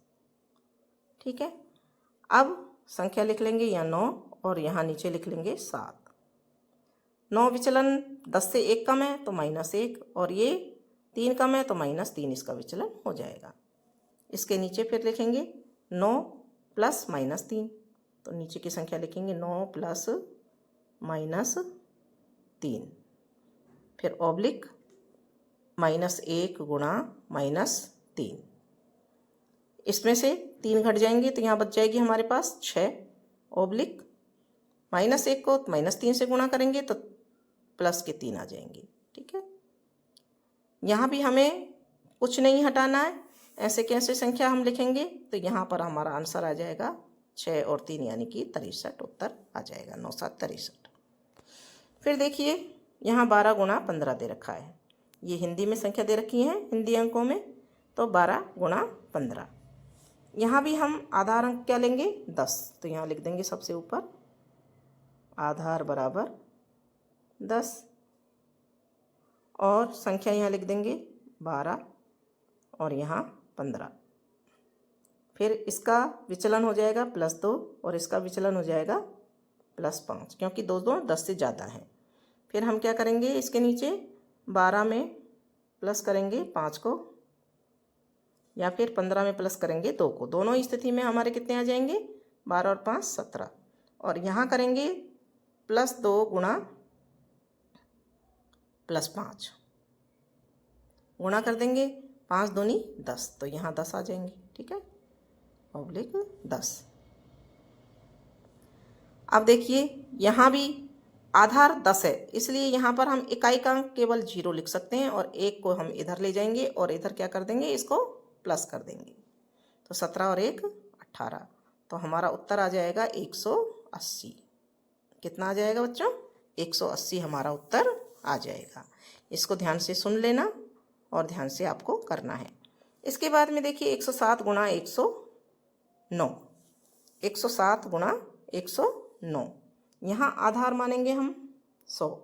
ठीक है। अब संख्या लिख लेंगे यहाँ 9 और यहाँ नीचे लिख लेंगे 7। 9 विचलन 10 से 1 कम है तो -1, और ये 3 कम है तो -3 इसका विचलन हो जाएगा। इसके नीचे फिर लिखेंगे 9 प्लस -3, तो नीचे की संख्या लिखेंगे 9 प्लस -3, फिर ऑब्लिक -1 गुणा -3, इसमें से 3 घट जाएंगे तो यहाँ बच जाएगी हमारे पास 6, ऑब्लिक -1 को -3 से गुणा करेंगे तो प्लस के 3 आ जाएंगे। ठीक है। यहाँ भी हमें कुछ नहीं हटाना है, ऐसे कैसे संख्या हम लिखेंगे, तो यहाँ पर हमारा आंसर आ जाएगा 6 और 3 यानी कि 63, उत्तर आ जाएगा 9 7 63। फिर देखिए यहाँ 12 गुणा 15 दे रखा है, ये हिंदी में संख्या दे रखी है हिंदी अंकों में, तो 12 गुणा 15। यहाँ भी हम आधार अंक क्या लेंगे, 10, तो यहाँ लिख देंगे सबसे ऊपर आधार बराबर 10, और संख्या यहाँ लिख देंगे 12 और यहाँ 15। फिर इसका विचलन हो जाएगा +2 और इसका विचलन हो जाएगा +5, क्योंकि दोनों 10 से ज़्यादा हैं। फिर हम क्या करेंगे, इसके नीचे 12 में प्लस करेंगे 5 को, या फिर 15 में प्लस करेंगे 2 को। दोनों स्थिति में हमारे कितने आ जाएंगे, 12 और 5 17, और यहाँ करेंगे +2 गुणा +5, गुणा कर देंगे 5 दूनी 10, तो यहाँ 10 आ जाएंगे। ठीक है, ऑब्लिक 10। अब देखिए यहाँ भी आधार 10 है, इसलिए यहाँ पर हम इकाई का अंक केवल 0 लिख सकते हैं, और 1 को हम इधर ले जाएंगे और इधर क्या कर देंगे, इसको प्लस कर देंगे, तो 17 और 1 18, तो हमारा उत्तर आ जाएगा 180। कितना आ जाएगा बच्चों, 180 हमारा उत्तर आ जाएगा। इसको ध्यान से सुन लेना और ध्यान से आपको करना है। इसके बाद में देखिए 107 गुणा 109, 107 गुणा 109, यहाँ आधार मानेंगे हम 100।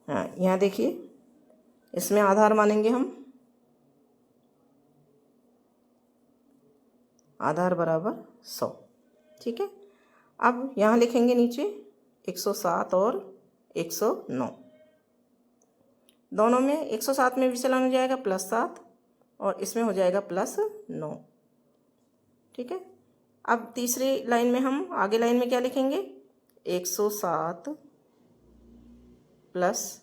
हाँ, यहाँ देखिए इसमें आधार मानेंगे हम, आधार बराबर 100। ठीक है। अब यहाँ लिखेंगे नीचे 107 और 109, दोनों में 107 में विचलन हो जाएगा +7 और इसमें हो जाएगा +9। ठीक है। अब तीसरी लाइन में हम आगे लाइन में क्या लिखेंगे, 107 +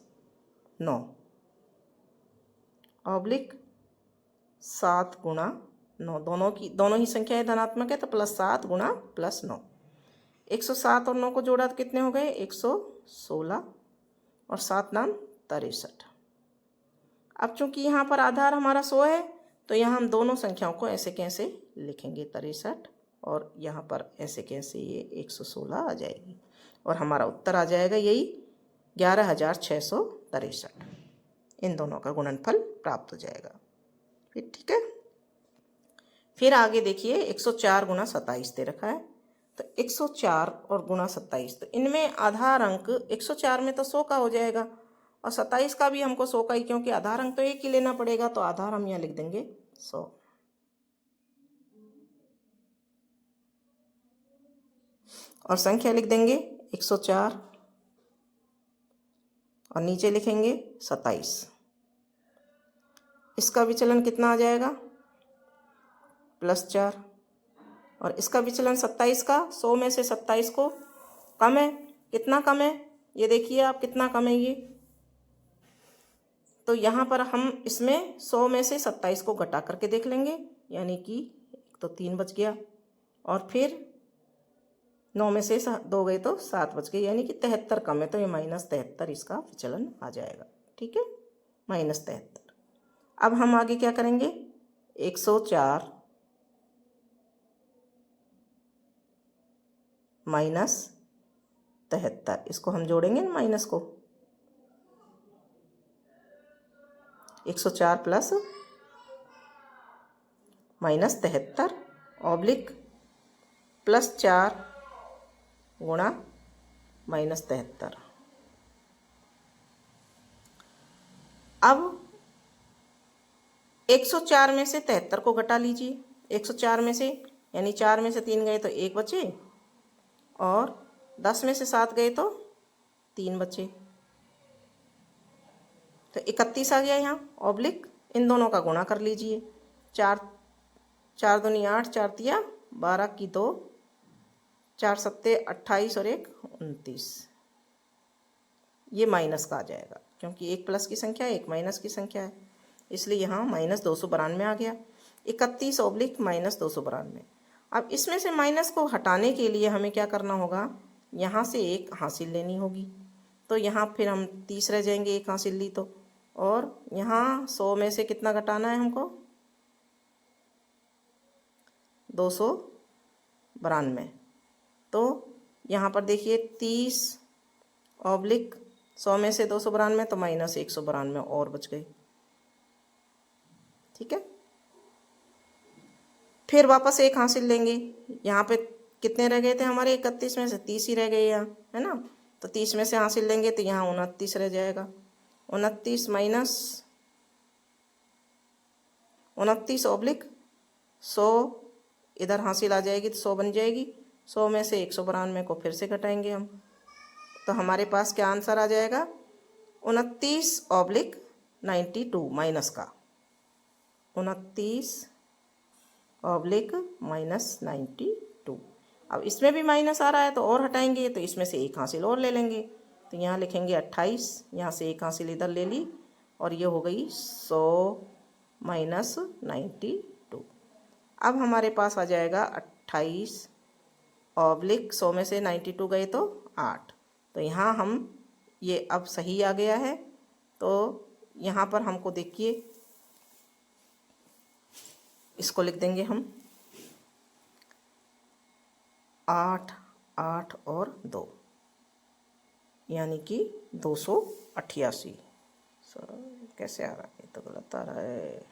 9 ऑब्लिक 7 गुणा 9, दोनों ही संख्याएं धनात्मक है तो +7 गुणा +9। 107 और 9 को जोड़ा तो कितने हो गए 116 और 7 नाम 63। अब चूंकि यहाँ पर आधार हमारा 100 है तो यहाँ हम दोनों संख्याओं को ऐसे कैसे लिखेंगे 63 और यहाँ पर ऐसे कैसे ये 116 आ जाएगी और हमारा उत्तर आ जाएगा यही 11,663। इन दोनों का गुणनफल प्राप्त हो जाएगा। फिर ठीक है, फिर आगे देखिए 104 गुणा 27 दे रखा है तो 104 और गुणा 27 तो इनमें आधार अंक 104 में तो 100 का हो जाएगा और 27 का भी हमको 100 का ही, क्योंकि आधार अंक तो एक ही लेना पड़ेगा तो आधार हम यहाँ लिख देंगे 100। और संख्या लिख देंगे 104 और नीचे लिखेंगे 27। इसका विचलन कितना आ जाएगा +4 और इसका विचलन 27 का 100 में से 27 को कम है, कितना कम है ये देखिए आप, कितना कम है ये। तो यहाँ पर हम इसमें 100 में से 27 को घटा करके देख लेंगे, यानी कि तो 3 बच गया और फिर 9 में से 2 गए तो 7 बच गए, यानी कि 73 कम है तो ये -73 इसका विचलन आ जाएगा। ठीक है, -73। अब हम आगे क्या करेंगे 104 -73, इसको हम जोड़ेंगे ना माइनस को, 104 प्लस -73 ऑब्लिक +4 गुणा -73। अब 104 में से 73 को घटा लीजिए, 104 में से यानी 4 में से 3 गए तो 1 बचे और 10 में से 7 गए तो 3 बचे तो 31 आ गया यहाँ ऑब्लिक। इन दोनों का गुणा कर लीजिए, 4 दूनी 8, 4 तिया 12 की 2, 4 सत्ते 28 और 1 29। ये माइनस का आ जाएगा क्योंकि एक प्लस की संख्या है एक माइनस की संख्या है, इसलिए यहाँ -292 आ गया। 31 ऑब्लिक -292। अब इसमें से माइनस को हटाने के लिए हमें क्या करना होगा, यहाँ से 1 हासिल लेनी होगी तो यहाँ फिर हम 30 रह जाएंगे, 1 हासिल ली तो, और यहाँ 100 में से कितना घटाना है हमको 292। तो यहाँ पर देखिए 30 ऑब्लिक 100 में से 292 तो -192 और बच गए। ठीक है, फिर वापस 1 हासिल लेंगे, यहाँ पे कितने रह गए थे हमारे 31 में से 30 ही रह गए यहाँ, है ना। तो 30 में से हासिल लेंगे तो यहाँ 29 रह जाएगा, 29 माइनस 29 ऑब्लिक 100 इधर हासिल आ जाएगी तो 100 बन जाएगी। 100 में से 192 को फिर से घटाएंगे हम तो हमारे पास क्या आंसर आ जाएगा 29 ऑब्लिक 92 माइनस का, 29 ऑब्लिक -92। अब इसमें भी माइनस आ रहा है तो और हटाएंगे तो इसमें से 1 हासिल और ले लेंगे तो यहाँ लिखेंगे 28, यहाँ से 1 हासिल इधर ले ली और ये हो गई 100 -92। अब हमारे पास आ जाएगा 28 ऑब्लिक 100 में से 92 गए तो 8। तो यहाँ हम ये अब सही आ गया है तो यहाँ पर हमको देखिए इसको लिख देंगे हम 8 8 और 2 यानी कि 288। कैसे आ रहा है, ये तो गलत आ रहा है।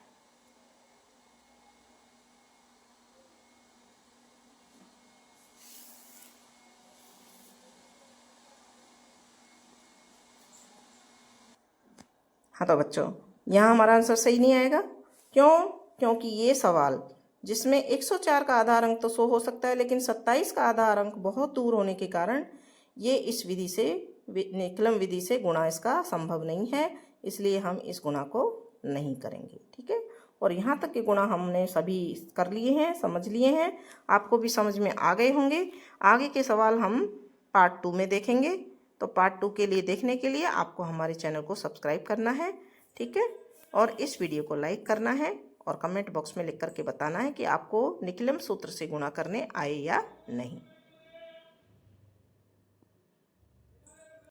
हाँ तो बच्चों यहाँ हमारा आंसर सही नहीं आएगा, क्यों? क्योंकि ये सवाल जिसमें 104 का आधार अंक तो 100 हो सकता है लेकिन 27 का आधार अंक बहुत दूर होने के कारण ये इस विधि से निकलन विधि से गुणा इसका संभव नहीं है, इसलिए हम इस गुणा को नहीं करेंगे। ठीक है, और यहाँ तक के गुणा हमने सभी कर लिए हैं, समझ लिए हैं, आपको भी समझ में आ गए होंगे। आगे के सवाल हम पार्ट 2 में देखेंगे। तो पार्ट 2 के लिए देखने के लिए आपको हमारे चैनल को सब्सक्राइब करना है, ठीक है। और इस वीडियो को लाइक करना है और कमेंट बॉक्स में लिख करके बताना है कि आपको निकलम सूत्र से गुणा करने आए या नहीं।